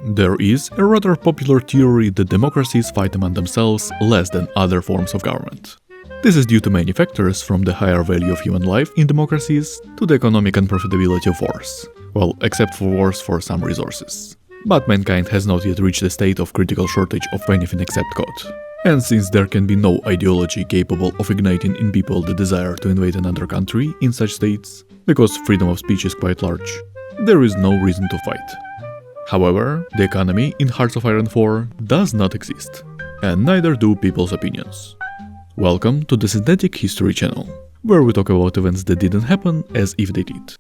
There is a rather popular theory that democracies fight among themselves less than other forms of government. This is due to many factors, from the higher value of human life in democracies to the economic unprofitability of wars. Well, except for wars for some resources. But mankind has not yet reached a state of critical shortage of anything except code. And since there can be no ideology capable of igniting in people the desire to invade another country in such states, because freedom of speech is quite large, there is no reason to fight. However, the economy in Hearts of Iron 4 does not exist, and neither do people's opinions. Welcome to the Synthetic History channel, where we talk about events that didn't happen as if they did.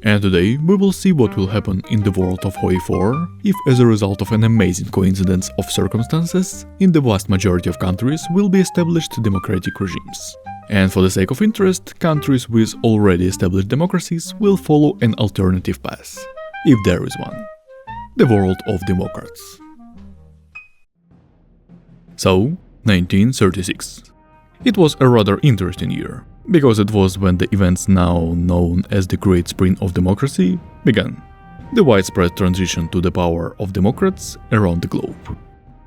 And today we will see what will happen in the world of HOI4 if, as a result of an amazing coincidence of circumstances, in the vast majority of countries will be established democratic regimes. And for the sake of interest, countries with already established democracies will follow an alternative path, if there is one. The world of democrats. So, 1936. It was a rather interesting year, because it was when the events now known as the Great Spring of Democracy began, the widespread transition to the power of democrats around the globe.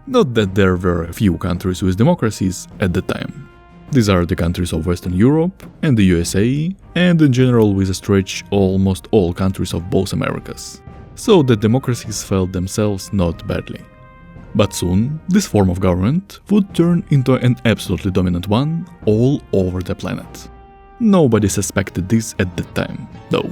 Not that there were a few countries with democracies at the time. These are the countries of Western Europe and the USA, and in general with a stretch almost all countries of both Americas, so that democracies felt themselves not badly. But soon, this form of government would turn into an absolutely dominant one all over the planet. Nobody suspected this at that time, though.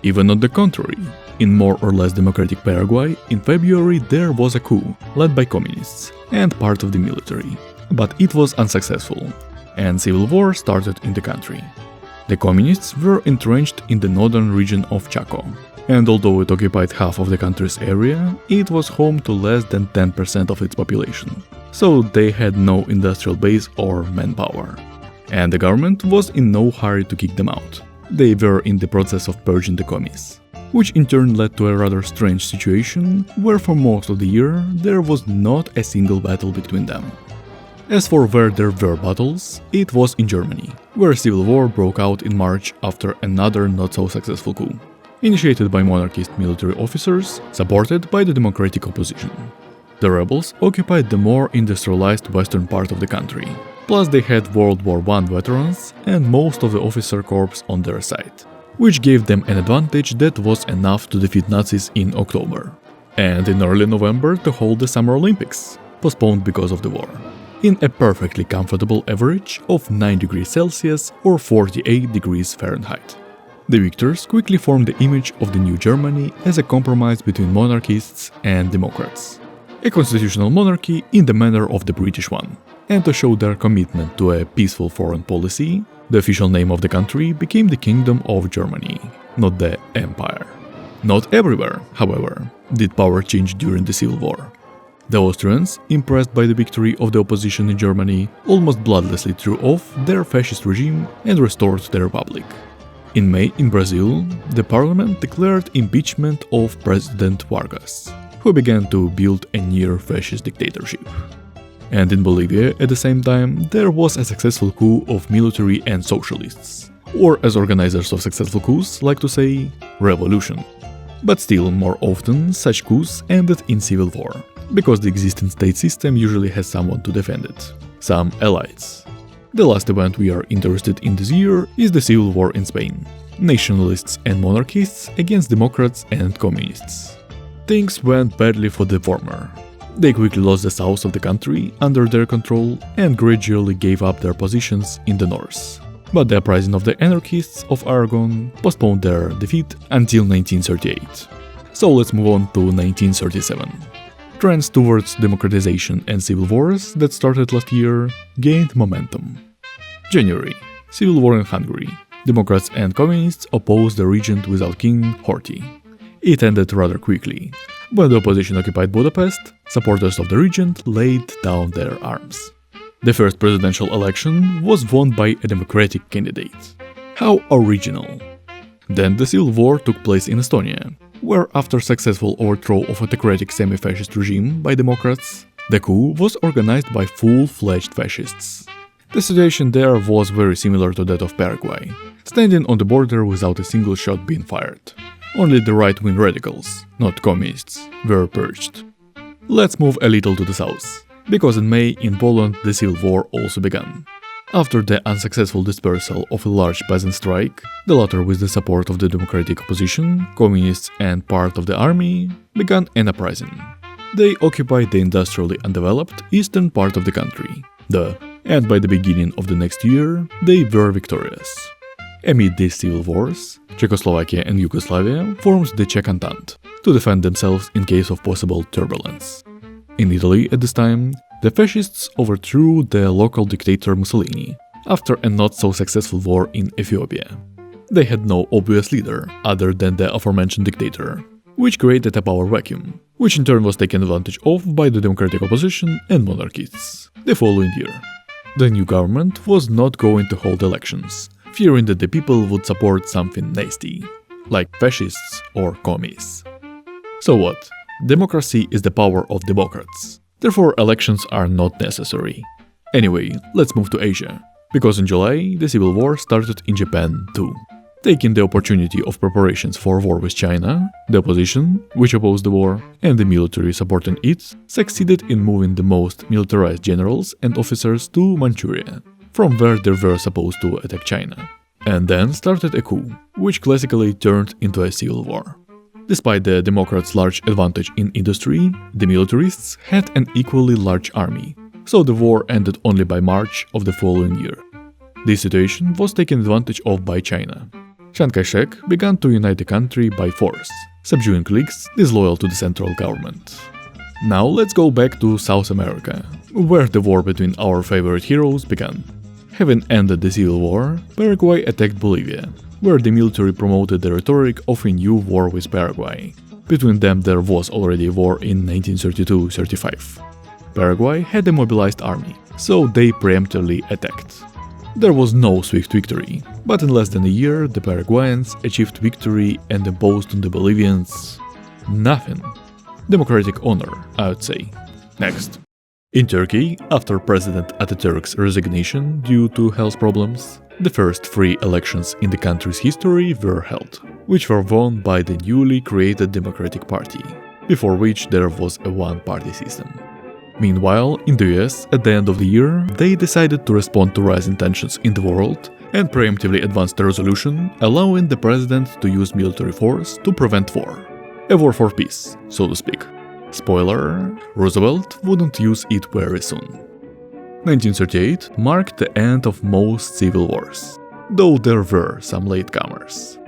Even on the contrary, in more or less democratic Paraguay, in February there was a coup led by communists and part of the military. But it was unsuccessful, and civil war started in the country. The communists were entrenched in the northern region of Chaco, and although it occupied half of the country's area, it was home to less than 10% of its population, so they had no industrial base or manpower. And the government was in no hurry to kick them out. They were in the process of purging the commies, which in turn led to a rather strange situation where for most of the year there was not a single battle between them. As for where there were battles, it was in Germany, where civil war broke out in March after another not-so-successful coup, initiated by monarchist military officers, supported by the democratic opposition. The rebels occupied the more industrialized western part of the country, plus they had World War I veterans and most of the officer corps on their side, which gave them an advantage that was enough to defeat Nazis in October, and in early November to hold the Summer Olympics, postponed because of the war, in a perfectly comfortable average of 9 degrees Celsius or 48 degrees Fahrenheit. The victors quickly formed the image of the new Germany as a compromise between monarchists and democrats, a constitutional monarchy in the manner of the British one. And to show their commitment to a peaceful foreign policy, the official name of the country became the Kingdom of Germany, not the Empire. Not everywhere, however, did power change during the Civil War. The Austrians, impressed by the victory of the opposition in Germany, almost bloodlessly threw off their fascist regime and restored the republic. In May, in Brazil, the parliament declared impeachment of President Vargas, who began to build a near-fascist dictatorship. And in Bolivia, at the same time, there was a successful coup of military and socialists, or as organizers of successful coups like to say, revolution. But still, more often, such coups ended in civil war, because the existing state system usually has someone to defend it, some allies. The last event we are interested in this year is the civil war in Spain, nationalists and monarchists against democrats and communists. Things went badly for the former. They quickly lost the south of the country under their control and gradually gave up their positions in the north. But the uprising of the anarchists of Aragon postponed their defeat until 1938. So let's move on to 1937. Trends towards democratization and civil wars that started last year gained momentum. January. Civil war in Hungary. Democrats and communists opposed the regent without king, Horthy. It ended rather quickly. When the opposition occupied Budapest, supporters of the regent laid down their arms. The first presidential election was won by a democratic candidate. How original! Then the civil war took place in Estonia, where after successful overthrow of autocratic semi-fascist regime by democrats, the coup was organized by full-fledged fascists. The situation there was very similar to that of Paraguay, standing on the border without a single shot being fired. Only the right-wing radicals, not communists, were purged. Let's move a little to the south, because in May in Poland the civil war also began. After the unsuccessful dispersal of a large peasant strike, the latter with the support of the democratic opposition, communists and part of the army, began an uprising. They occupied the industrially undeveloped eastern part of the country, and by the beginning of the next year, they were victorious. Amid these civil wars, Czechoslovakia and Yugoslavia formed the Czech Entente to defend themselves in case of possible turbulence. In Italy at this time, the fascists overthrew the local dictator Mussolini after a not-so-successful war in Ethiopia. They had no obvious leader other than the aforementioned dictator, which created a power vacuum, which in turn was taken advantage of by the democratic opposition and monarchists the following year. The new government was not going to hold elections, fearing that the people would support something nasty, like fascists or commies. So what? Democracy is the power of democrats. Therefore, elections are not necessary. Anyway, let's move to Asia, because in July the civil war started in Japan too. Taking the opportunity of preparations for war with China, the opposition, which opposed the war, and the military supporting it, succeeded in moving the most militarized generals and officers to Manchuria, from where they were supposed to attack China. And then started a coup, which classically turned into a civil war. Despite the Democrats' large advantage in industry, the militarists had an equally large army, so the war ended only by March of the following year. This situation was taken advantage of by China. Chiang Kai-shek began to unite the country by force, subduing cliques disloyal to the central government. Now let's go back to South America, where the war between our favorite heroes began. Having ended the civil war, Paraguay attacked Bolivia, where the military promoted the rhetoric of a new war with Paraguay. Between them there was already a war in 1932-35. Paraguay had a mobilized army, so they preemptively attacked. There was no swift victory, but in less than a year the Paraguayans achieved victory and imposed on the Bolivians nothing. Democratic honor, I would say. Next. In Turkey, after President Atatürk's resignation due to health problems, the first free elections in the country's history were held, which were won by the newly created Democratic Party, before which there was a one-party system. Meanwhile, in the US, at the end of the year, they decided to respond to rising tensions in the world and preemptively advanced a resolution allowing the president to use military force to prevent war. A war for peace, so to speak. Spoiler, Roosevelt wouldn't use it very soon. 1938 marked the end of most civil wars, though there were some latecomers.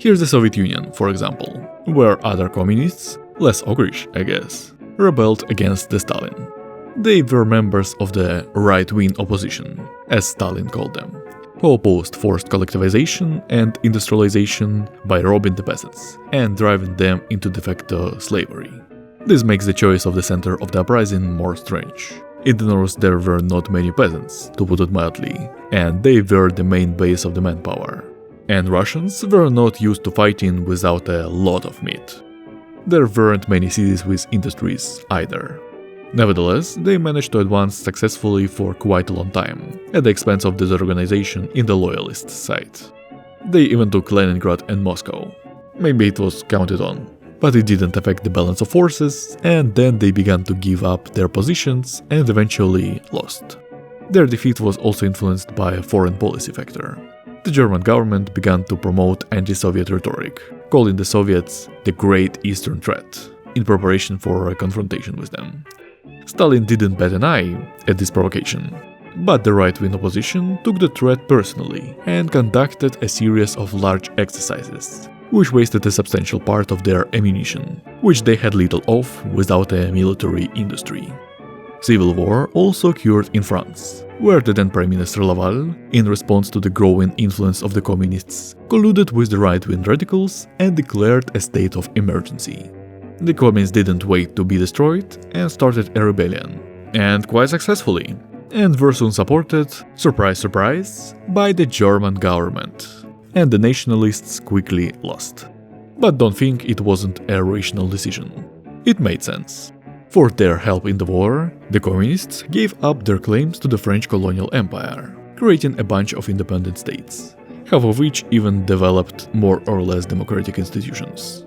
Here's the Soviet Union, for example, where other communists, less ogreish, I guess, rebelled against the Stalin. They were members of the right-wing opposition, as Stalin called them, who opposed forced collectivization and industrialization by robbing the peasants and driving them into de facto slavery. This makes the choice of the center of the uprising more strange. In the north there were not many peasants, to put it mildly, and they were the main base of the manpower. And Russians were not used to fighting without a lot of meat. There weren't many cities with industries either. Nevertheless, they managed to advance successfully for quite a long time, at the expense of disorganization in the loyalist side. They even took Leningrad and Moscow. Maybe it was counted on. But it didn't affect the balance of forces, and then they began to give up their positions and eventually lost. Their defeat was also influenced by a foreign policy factor. The German government began to promote anti-Soviet rhetoric, calling the Soviets the Great Eastern Threat, in preparation for a confrontation with them. Stalin didn't bat an eye at this provocation, but the right-wing opposition took the threat personally and conducted a series of large exercises, which wasted a substantial part of their ammunition, which they had little of without a military industry. Civil war also occurred in France, where the then Prime Minister Laval, in response to the growing influence of the communists, colluded with the right-wing radicals and declared a state of emergency. The communists didn't wait to be destroyed and started a rebellion, and quite successfully, and were soon supported, surprise surprise, by the German government. And the nationalists quickly lost. But don't think it wasn't a rational decision. It made sense. For their help in the war, the communists gave up their claims to the French colonial empire, creating a bunch of independent states, half of which even developed more or less democratic institutions.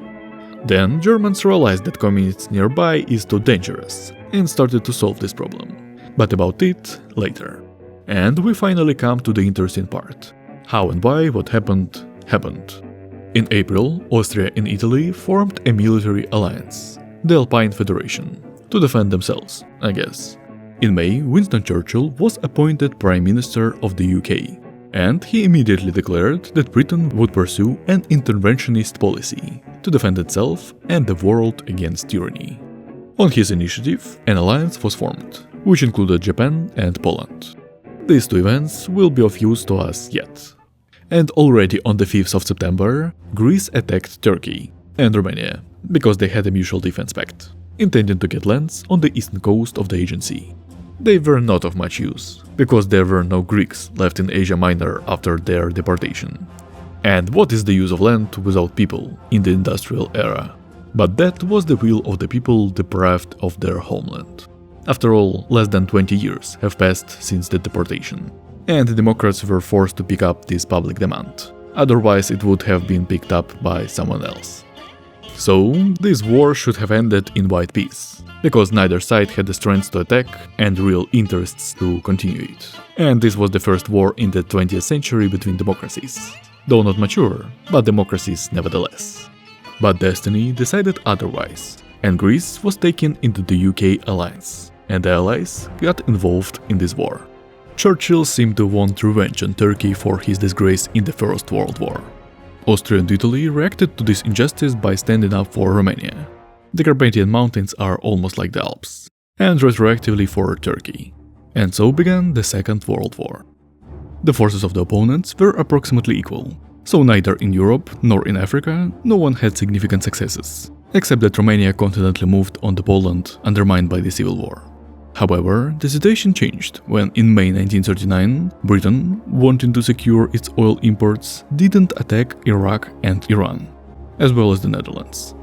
Then Germans realized that communists nearby is too dangerous and started to solve this problem. But about it later. And we finally come to the interesting part. How and why what happened. In April, Austria and Italy formed a military alliance, the Alpine Federation, to defend themselves, I guess. In May, Winston Churchill was appointed Prime Minister of the UK, and he immediately declared that Britain would pursue an interventionist policy to defend itself and the world against tyranny. On his initiative, an alliance was formed, which included Japan and Poland. These two events will be of use to us yet. And already on the 5th of September, Greece attacked Turkey and Romania, because they had a mutual defense pact, intending to get lands on the eastern coast of the Aegean Sea. They were not of much use, because there were no Greeks left in Asia Minor after their deportation. And what is the use of land without people in the industrial era? But that was the will of the people deprived of their homeland. After all, less than 20 years have passed since the deportation, and the Democrats were forced to pick up this public demand. Otherwise it would have been picked up by someone else. So, this war should have ended in wide peace, because neither side had the strength to attack and real interests to continue it. And this was the first war in the 20th century between democracies. Though not mature, but democracies nevertheless. But destiny decided otherwise, and Greece was taken into the UK alliance, and the Allies got involved in this war. Churchill seemed to want revenge on Turkey for his disgrace in the First World War. Austria and Italy reacted to this injustice by standing up for Romania. The Carpathian Mountains are almost like the Alps, and retroactively for Turkey. And so began the Second World War. The forces of the opponents were approximately equal, so neither in Europe nor in Africa no one had significant successes, except that Romania confidently moved on to Poland, undermined by the civil war. However, the situation changed when in May 1939, Britain, wanting to secure its oil imports, didn't attack Iraq and Iran, as well as the Netherlands.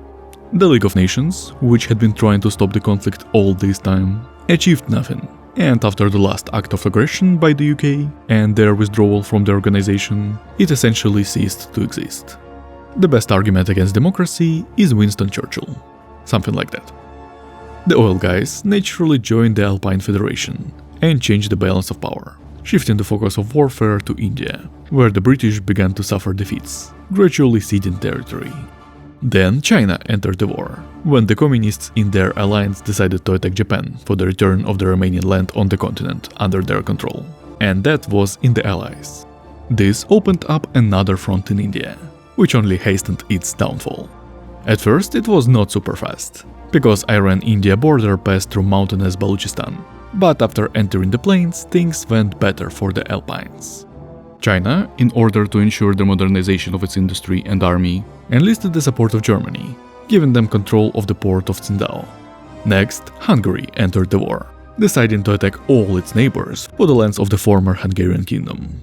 The League of Nations, which had been trying to stop the conflict all this time, achieved nothing, and after the last act of aggression by the UK and their withdrawal from the organization, it essentially ceased to exist. The best argument against democracy is Winston Churchill. Something like that. The oil guys naturally joined the Alpine Federation and changed the balance of power, shifting the focus of warfare to India, where the British began to suffer defeats, gradually ceding territory. Then China entered the war, when the communists in their alliance decided to attack Japan for the return of the Romanian land on the continent under their control, and that was in the Allies. This opened up another front in India, which only hastened its downfall. At first it was not super fast, because Iran-India border passed through mountainous Balochistan, but after entering the plains, things went better for the Alpines. China, in order to ensure the modernization of its industry and army, enlisted the support of Germany, giving them control of the port of Tsingtao. Next, Hungary entered the war, deciding to attack all its neighbors for the lands of the former Hungarian kingdom.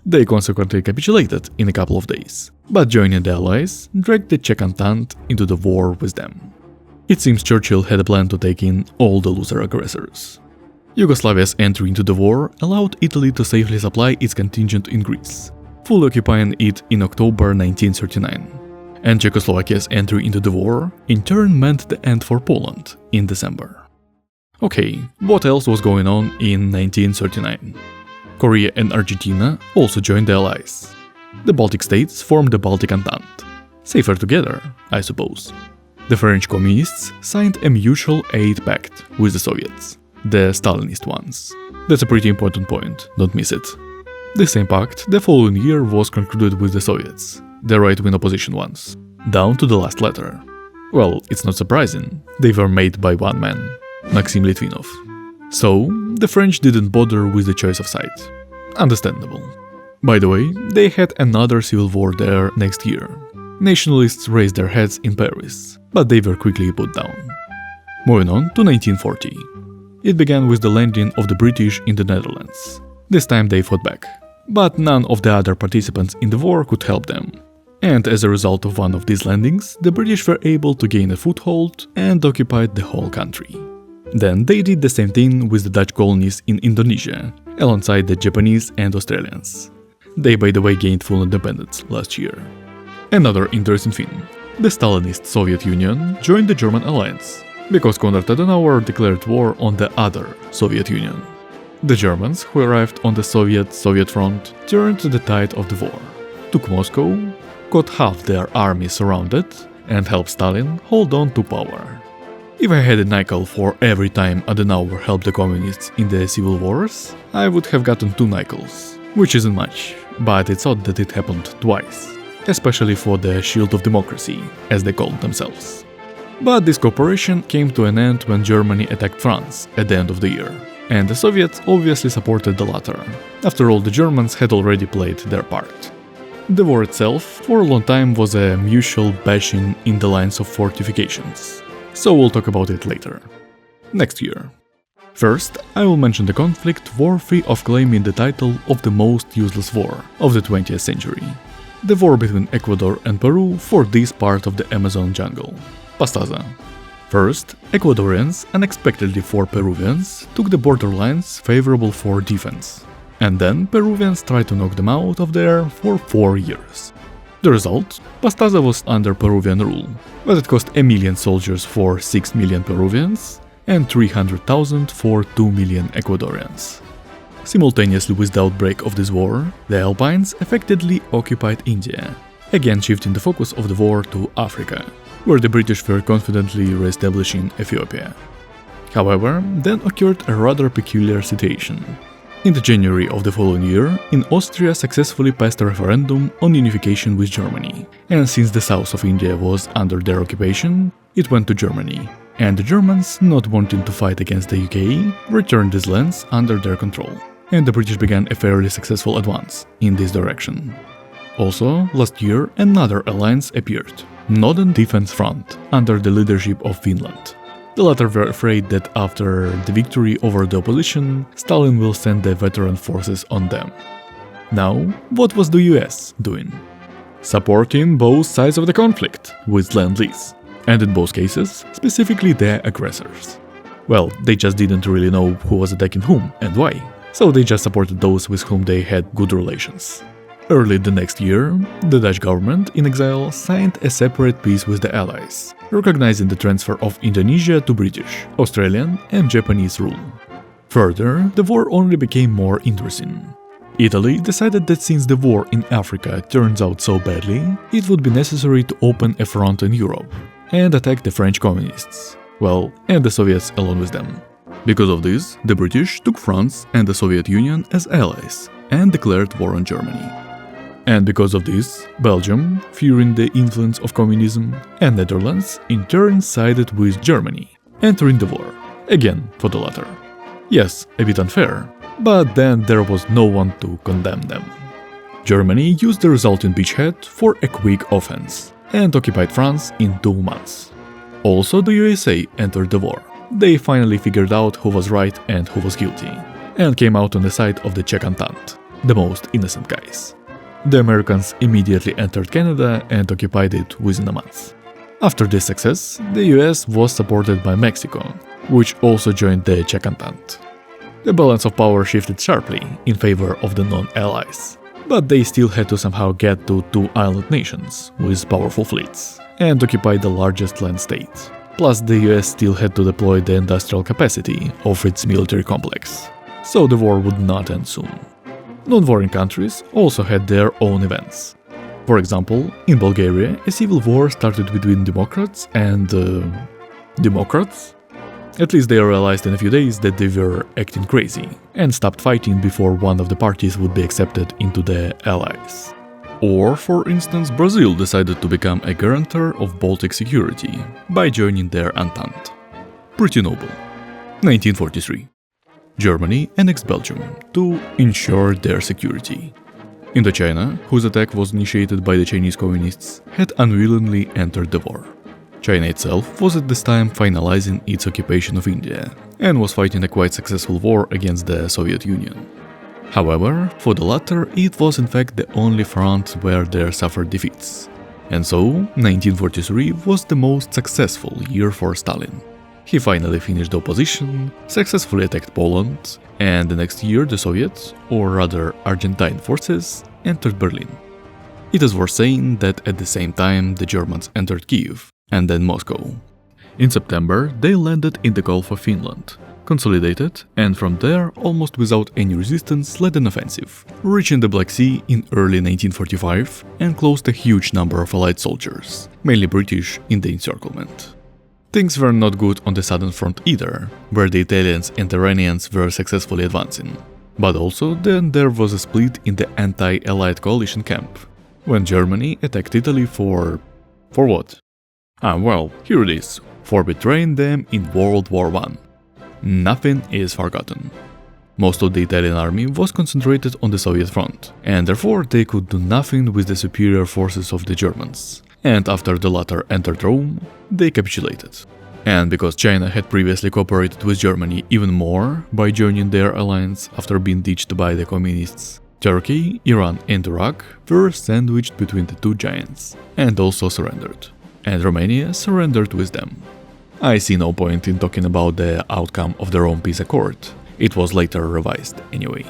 They consequently capitulated in a couple of days, but joining the Allies dragged the Czech Entente into the war with them. It seems Churchill had a plan to take in all the loser aggressors. Yugoslavia's entry into the war allowed Italy to safely supply its contingent in Greece, fully occupying it in October 1939. And Czechoslovakia's entry into the war in turn meant the end for Poland in December. Okay, what else was going on in 1939? Korea and Argentina also joined the Allies. The Baltic states formed the Baltic Entente. Safer together, I suppose. The French communists signed a mutual aid pact with the Soviets, the Stalinist ones. That's a pretty important point, don't miss it. The same pact the following year was concluded with the Soviets, the right-wing opposition ones, down to the last letter. Well, it's not surprising, they were made by one man, Maxim Litvinov. So, the French didn't bother with the choice of side. Understandable. By the way, they had another civil war there next year. Nationalists raised their heads in Paris, but they were quickly put down. Moving on to 1940. It began with the landing of the British in the Netherlands. This time they fought back, but none of the other participants in the war could help them. And as a result of one of these landings, the British were able to gain a foothold and occupied the whole country. Then they did the same thing with the Dutch colonies in Indonesia, alongside the Japanese and Australians. They, by the way, gained full independence last year. Another interesting thing. The Stalinist Soviet Union joined the German alliance, because Konrad Adenauer declared war on the other Soviet Union. The Germans, who arrived on the Soviet front, turned the tide of the war, took Moscow, got half their army surrounded, and helped Stalin hold on to power. If I had a nickel for every time Adenauer helped the communists in the civil wars, I would have gotten 2 nickels, which isn't much, but it's odd that it happened twice, especially for the Shield of Democracy, as they called themselves. But this cooperation came to an end when Germany attacked France at the end of the year, and the Soviets obviously supported the latter. After all, the Germans had already played their part. The war itself, for a long time, was a mutual bashing in the lines of fortifications, so we'll talk about it later. Next year. First, I will mention the conflict worthy of claiming the title of the most useless war of the 20th century. The war between Ecuador and Peru for this part of the Amazon jungle. Pastaza. First, Ecuadorians, unexpectedly for Peruvians, took the borderlines favorable for defense. And then Peruvians tried to knock them out of there for 4 years. The result? Pastaza was under Peruvian rule, but it cost 1 million soldiers for 6 million Peruvians and 300,000 for 2 million Ecuadorians. Simultaneously with the outbreak of this war, the Alpines effectively occupied India, again shifting the focus of the war to Africa, where the British were confidently re-establishing Ethiopia. However, then occurred a rather peculiar situation. In the January of the following year, Austria successfully passed a referendum on unification with Germany, and since the south of India was under their occupation, it went to Germany, and the Germans, not wanting to fight against the UK, returned these lands under their control, and the British began a fairly successful advance in this direction. Also, last year another alliance appeared, Northern Defense Front, under the leadership of Finland. The latter were afraid that after the victory over the opposition, Stalin will send the veteran forces on them. Now, what was the US doing? Supporting both sides of the conflict with Lend-Lease, and in both cases, specifically the aggressors. Well, they just didn't really know who was attacking whom and why, so they just supported those with whom they had good relations. Early the next year, the Dutch government in exile signed a separate peace with the Allies, recognizing the transfer of Indonesia to British, Australian and Japanese rule. Further, the war only became more interesting. Italy decided that since the war in Africa turns out so badly, it would be necessary to open a front in Europe and attack the French communists, well, and the Soviets along with them. Because of this, the British took France and the Soviet Union as allies and declared war on Germany. And because of this, Belgium, fearing the influence of communism, and Netherlands in turn sided with Germany, entering the war, again for the latter. Yes, a bit unfair, but then there was no one to condemn them. Germany used the resulting beachhead for a quick offense, and occupied France in 2 months. Also the USA entered the war. They finally figured out who was right and who was guilty, and came out on the side of the Czech Entente, the most innocent guys. The Americans immediately entered Canada and occupied it within a month. After this success, the US was supported by Mexico, which also joined the Czech Entente. The balance of power shifted sharply in favor of the non-allies, but they still had to somehow get to 2 island nations with powerful fleets and occupy the largest land state. Plus, the US still had to deploy the industrial capacity of its military complex, so the war would not end soon. Non-warring countries also had their own events. For example, in Bulgaria, a civil war started between Democrats and Democrats? At least they realized in a few days that they were acting crazy and stopped fighting before one of the parties would be accepted into the Allies. Or, for instance, Brazil decided to become a guarantor of Baltic security by joining their Entente. Pretty noble. 1943. Germany annexed Belgium to ensure their security. Indochina, whose attack was initiated by the Chinese communists, had unwillingly entered the war. China itself was at this time finalizing its occupation of India and was fighting a quite successful war against the Soviet Union. However, for the latter, it was in fact the only front where they suffered defeats. And so, 1943 was the most successful year for Stalin. He finally finished the opposition, successfully attacked Poland, and the next year the Soviets, or rather Argentine forces, entered Berlin. It is worth saying that at the same time the Germans entered Kiev and then Moscow. In September, they landed in the Gulf of Finland, consolidated, and from there, almost without any resistance, led an offensive, reaching the Black Sea in early 1945 and closed a huge number of Allied soldiers, mainly British, in the encirclement. Things were not good on the southern front either, where the Italians and Iranians were successfully advancing. But also then there was a split in the anti-Allied coalition camp, when Germany attacked Italy for what? Well, here it is, for betraying them in World War I. Nothing is forgotten. Most of the Italian army was concentrated on the Soviet front, and therefore they could do nothing with the superior forces of the Germans. And after the latter entered Rome, they capitulated. And because China had previously cooperated with Germany even more by joining their alliance after being ditched by the communists, Turkey, Iran and Iraq were sandwiched between the two giants, and also surrendered. And Romania surrendered with them. I see no point in talking about the outcome of the Rome Peace Accord. It was later revised anyway.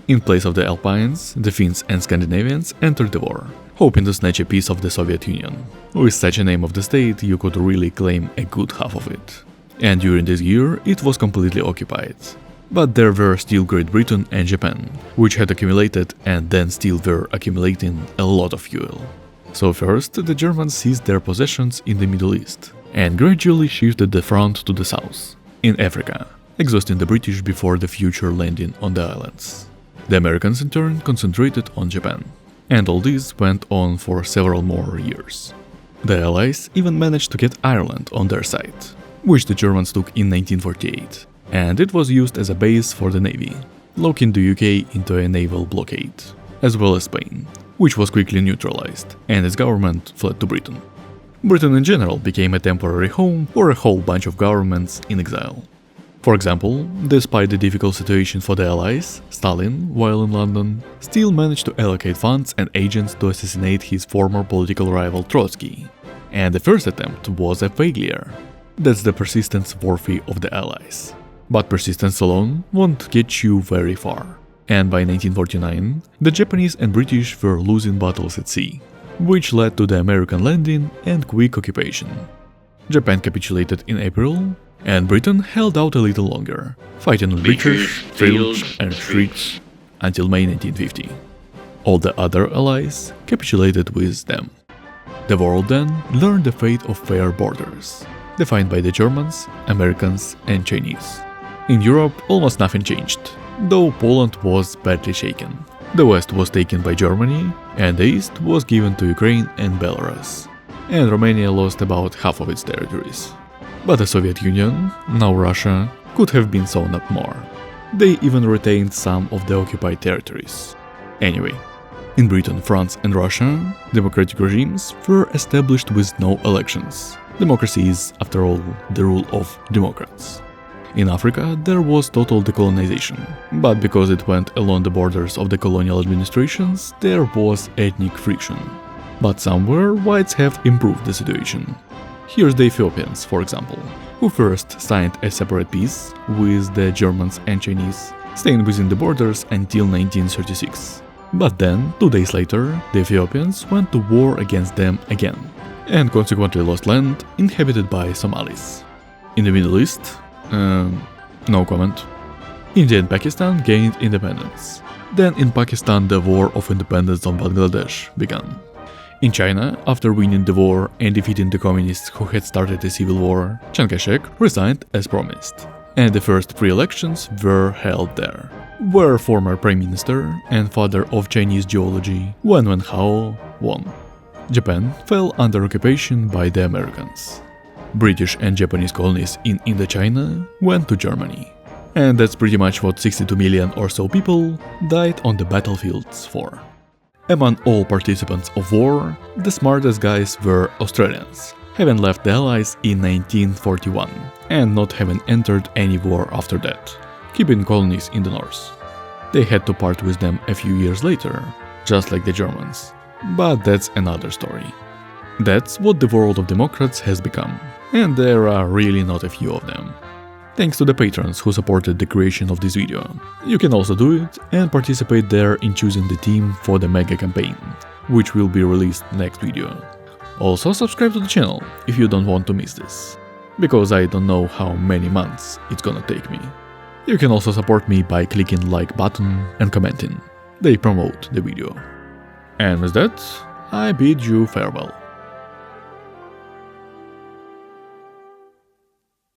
In place of the Alpines, the Finns and Scandinavians entered the war, hoping to snatch a piece of the Soviet Union. With such a name of the state, you could really claim a good half of it. And during this year, it was completely occupied. But there were still Great Britain and Japan, which had accumulated and then still were accumulating a lot of fuel. So first, the Germans seized their possessions in the Middle East, and gradually shifted the front to the south, in Africa, exhausting the British before the future landing on the islands. The Americans in turn concentrated on Japan, and all this went on for several more years. The Allies even managed to get Ireland on their side, which the Germans took in 1948, and it was used as a base for the navy, locking the UK into a naval blockade, as well as Spain, which was quickly neutralized, and its government fled to Britain. Britain in general became a temporary home for a whole bunch of governments in exile. For example, despite the difficult situation for the Allies, Stalin, while in London, still managed to allocate funds and agents to assassinate his former political rival Trotsky. And the first attempt was a failure. That's the persistence worthy of the Allies. But persistence alone won't get you very far. And by 1949, the Japanese and British were losing battles at sea, which led to the American landing and quick occupation. Japan capitulated in April, and Britain held out a little longer, fighting on beaches, fields and streets until May 1950. All the other allies capitulated with them. The world then learned the fate of fair borders, defined by the Germans, Americans and Chinese. In Europe, almost nothing changed, though Poland was badly shaken. The west was taken by Germany, and the east was given to Ukraine and Belarus, and Romania lost about half of its territories. But the Soviet Union, now Russia, could have been sewn up more. They even retained some of the occupied territories. Anyway, in Britain, France and Russia, democratic regimes were established with no elections. Democracy is, after all, the rule of democrats. In Africa, there was total decolonization, but because it went along the borders of the colonial administrations, there was ethnic friction. But somewhere, whites have improved the situation. Here's the Ethiopians, for example, who first signed a separate peace with the Germans and Chinese, staying within the borders until 1936. But then, 2 days later, the Ethiopians went to war against them again, and consequently lost land inhabited by Somalis. In the Middle East, no comment. India and Pakistan gained independence. Then in Pakistan the War of Independence of Bangladesh began. In China, after winning the war and defeating the communists who had started a civil war, Chiang Kai-shek resigned as promised. And the first pre-elections were held there, where former Prime Minister and father of Chinese geology Wen Wenhao won. Japan fell under occupation by the Americans. British and Japanese colonies in Indochina went to Germany. And that's pretty much what 62 million or so people died on the battlefields for. Among all participants of war, the smartest guys were Australians, having left the Allies in 1941 and not having entered any war after that, keeping colonies in the north. They had to part with them a few years later, just like the Germans. But that's another story. That's what the world of democrats has become, and there are really not a few of them. Thanks to the patrons who supported the creation of this video. You can also do it and participate there in choosing the team for the mega campaign. which will be released next video. Also subscribe to the channel if you don't want to miss this, because I don't know how many months it's gonna take me. You can also support me by clicking like button and commenting. They promote the video. And with that, I bid you farewell.